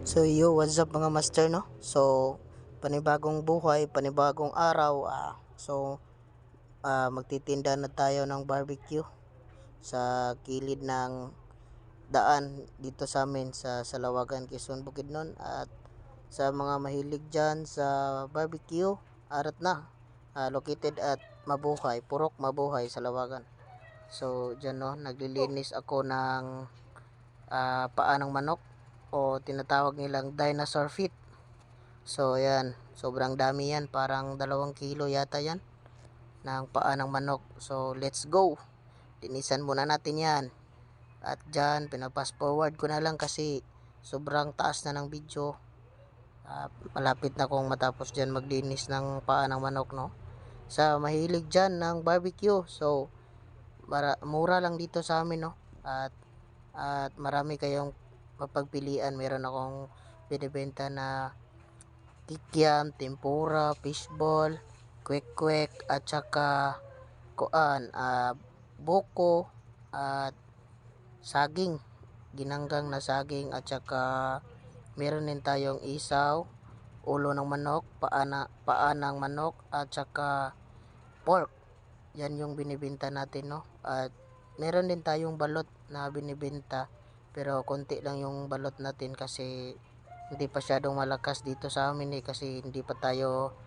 So yo, what's up mga master, no? So panibagong buhay, panibagong araw. Magtitinda na tayo ng barbecue sa kilid ng daan dito sa amin sa Salawagan, Quezon, Bukidnon. At sa mga mahilig dyan sa barbecue, arat na. Located at Mabuhay, Purok Mabuhay, Salawagan. So dyan, no, naglilinis ako ng paa ng manok, o tinatawag nilang dinosaur feet. So ayan, sobrang dami yan, parang 2 kilo yata yan ng paa ng manok. So let's go, linisan muna natin yan. At dyan, pinapass forward ko na lang kasi sobrang taas na ng video. Malapit na kong matapos dyan maglinis ng paa ng manok, no? Sa mahilig dyan ng barbecue, so mura lang dito sa amin, no? At marami kayong mapagpilian. Meron akong binibenta na kikiam, tempura, fishball, kwek-kwek, at saka buko, at saging, ginanggang na saging, at saka meron din tayong isaw, ulo ng manok, paa ng manok, at saka pork. Yan yung binibenta natin, no? At meron din tayong balot na binibenta, pero konti lang yung balot natin kasi hindi pa masyadong malakas dito sa amin, kasi hindi pa tayo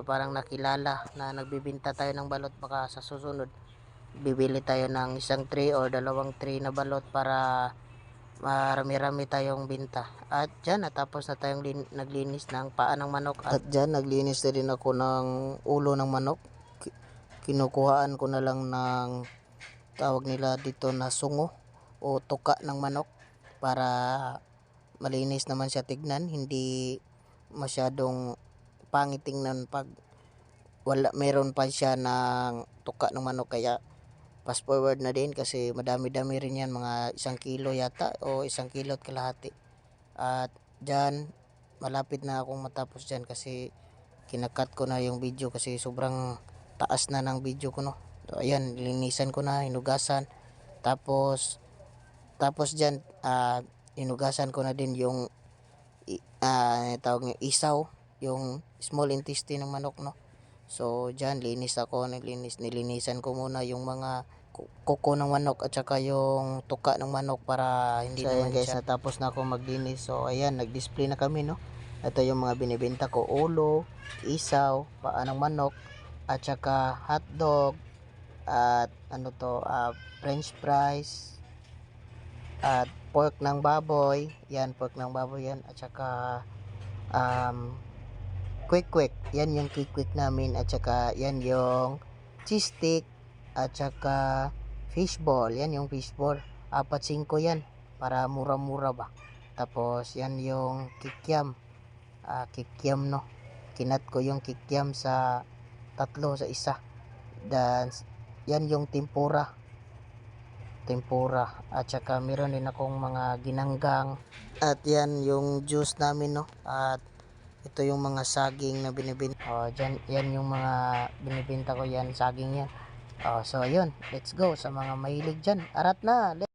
parang nakilala na nagbibenta tayo ng balot. Baka sa susunod bibili tayo ng 1 tray or 2 tray na balot para marami-rami tayong binta. At dyan, natapos na tayong naglinis ng paa ng manok. At dyan, naglinis na din ako ng ulo ng manok. Kinukuhaan ko na lang ng tawag nila dito na sungo o tuka ng manok para malinis naman siya tignan, hindi masyadong pangit tingnan pag meron pa siya ng tuka ng manok. Kaya fast forward na din kasi madami-dami rin yan, mga 1 kilo yata o 1 kilo at kalahati. At dyan, malapit na akong matapos dyan kasi kinakat ko na yung video kasi sobrang taas na ng video ko, no? So ayan, linisan ko na, hinugasan, tapos dyan, hinugasan ko na din yung tawag ng isaw, yung small intestine ng manok, no? So dyan, nilinisan ko muna yung mga kuko ng manok at saka yung tuka ng manok para hindi naman guys, natapos na ako maglinis. So ayan, nag-display na kami, no? Ito yung mga binibenta ko: ulo, isaw, paa ng manok, at saka hotdog, at french fries, at pork ng baboy. Yan, pork ng baboy yan. At saka quick yan yung quick namin. At saka yan yung cheese stick, at saka fishball. Yan yung fishball, 4-5 yan para mura-mura ba. Tapos yan yung kikiam, no? Kinat ko yung kikiam sa 3 sa isa. Dan yan yung tempura, at saka meron din akong mga ginanggang. At yan yung juice namin, no? At ito yung mga saging na binibenta. Dyan, yan yung mga binibenta ko, yan saging yan. So ayun, let's go sa mga mahilig dyan. Arat na!